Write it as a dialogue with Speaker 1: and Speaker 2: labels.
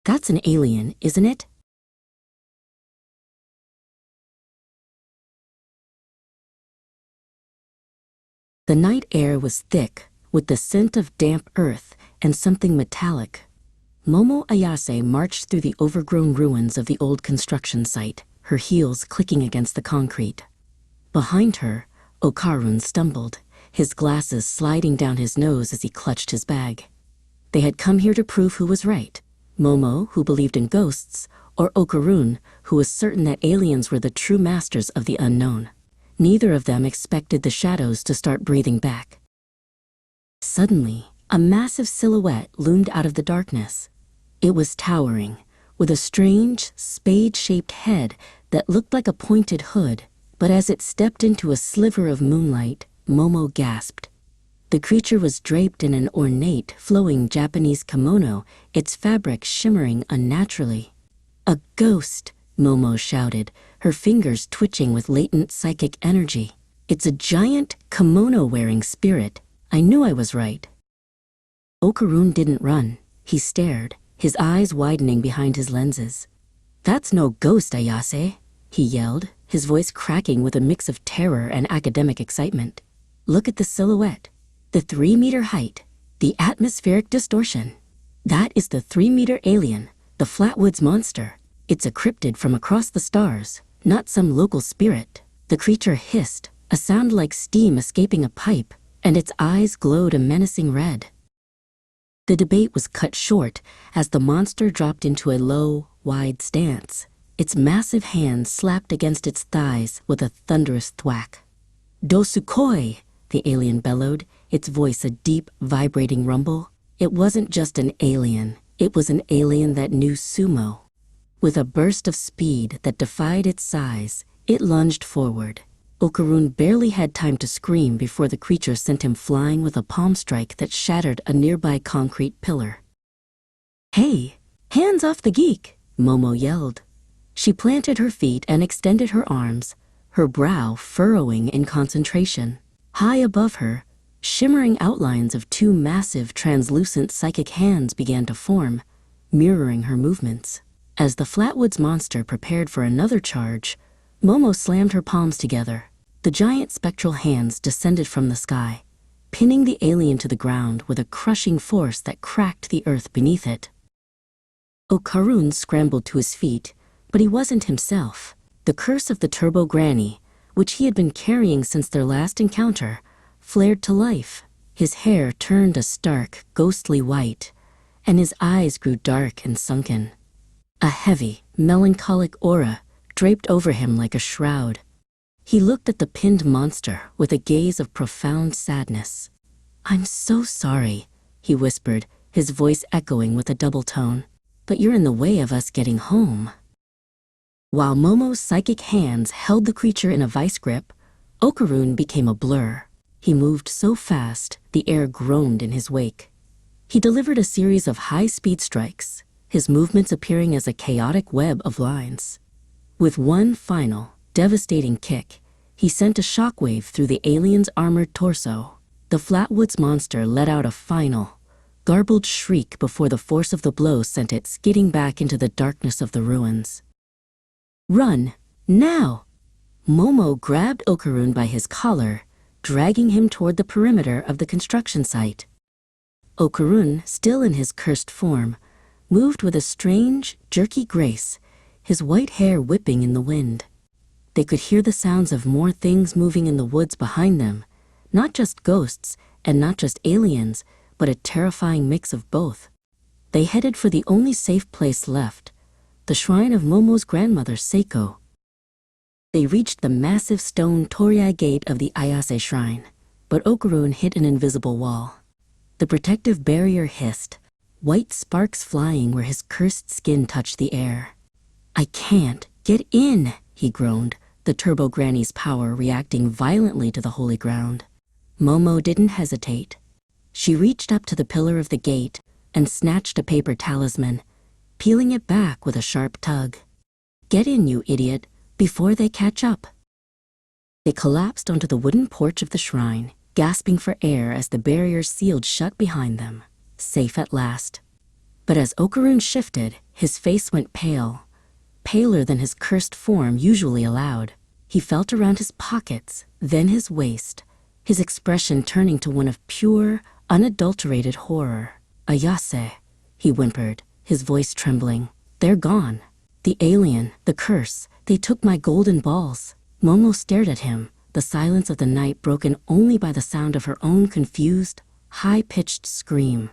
Speaker 1: That's an alien, isn't it? The night air was thick, with the scent of damp earth and something metallic. Momo Ayase marched through the overgrown ruins of the old construction site, her heels clicking against the concrete. Behind her, Okarun stumbled, his glasses sliding down his nose as he clutched his bag. They had come here to prove who was right, Momo, who believed in ghosts, or Okarun, who was certain that aliens were the true masters of the unknown. Neither of them expected the shadows to start breathing back. Suddenly, a massive silhouette loomed out of the darkness. It was towering, with a strange, spade-shaped head that looked like a pointed hood, but as it stepped into a sliver of moonlight, Momo gasped. The creature was draped in an ornate, flowing Japanese kimono, its fabric shimmering unnaturally. "A ghost!" Momo shouted, her fingers twitching with latent psychic energy. "It's a giant, kimono-wearing spirit. I knew I was right." Okarun didn't run. He stared, his eyes widening behind his lenses. "That's no ghost, Ayase," he yelled, his voice cracking with a mix of terror and academic excitement. "Look at the silhouette. The 3-meter height, the atmospheric distortion. That is the 3-meter alien, the Flatwoods monster. It's a cryptid from across the stars, not some local spirit." The creature hissed, a sound like steam escaping a pipe, and its eyes glowed a menacing red. The debate was cut short as the monster dropped into a low, wide stance. Its massive hands slapped against its thighs with a thunderous thwack. "Dosukoi!" the alien bellowed, its voice a deep, vibrating rumble. It wasn't just an alien. It was an alien that knew sumo. With a burst of speed that defied its size, it lunged forward. Okarun barely had time to scream before the creature sent him flying with a palm strike that shattered a nearby concrete pillar. "Hey, hands off the geek!" Momo yelled. She planted her feet and extended her arms, her brow furrowing in concentration. High above her, shimmering outlines of 2 massive, translucent psychic hands began to form, mirroring her movements. As the Flatwoods monster prepared for another charge, Momo slammed her palms together. The giant spectral hands descended from the sky, pinning the alien to the ground with a crushing force that cracked the earth beneath it. Okarun scrambled to his feet, but he wasn't himself. The curse of the Turbo Granny, which he had been carrying since their last encounter, flared to life. His hair turned a stark, ghostly white, and his eyes grew dark and sunken. A heavy, melancholic aura draped over him like a shroud. He looked at the pinned monster with a gaze of profound sadness. "I'm so sorry," he whispered, his voice echoing with a double tone. "But you're in the way of us getting home." While Momo's psychic hands held the creature in a vice grip, Okarun became a blur. He moved so fast, the air groaned in his wake. He delivered a series of high-speed strikes, his movements appearing as a chaotic web of lines. With one final, devastating kick, he sent a shockwave through the alien's armored torso. The Flatwoods monster let out a final, garbled shriek before the force of the blow sent it skidding back into the darkness of the ruins. "Run, now!" Momo grabbed Okarun by his collar, dragging him toward the perimeter of the construction site. Okarun, still in his cursed form, moved with a strange, jerky grace, his white hair whipping in the wind. They could hear the sounds of more things moving in the woods behind them, not just ghosts and not just aliens, but a terrifying mix of both. They headed for the only safe place left, the shrine of Momo's grandmother, Seiko. They reached the massive stone torii gate of the Ayase shrine, but Okarun hit an invisible wall. The protective barrier hissed, white sparks flying where his cursed skin touched the air. "I can't get in," he groaned, the Turbo Granny's power reacting violently to the holy ground. Momo didn't hesitate. She reached up to the pillar of the gate and snatched a paper talisman, peeling it back with a sharp tug. "Get in, you idiot, before they catch up." They collapsed onto the wooden porch of the shrine, gasping for air as the barrier sealed shut behind them. Safe at last. But as Okarun shifted, his face went pale, paler than his cursed form usually allowed. He felt around his pockets, then his waist, his expression turning to one of pure, unadulterated horror. "Ayase," he whimpered, his voice trembling. "They're gone. The alien, the curse, they took my golden balls." Momo stared at him, the silence of the night broken only by the sound of her own confused, high-pitched scream.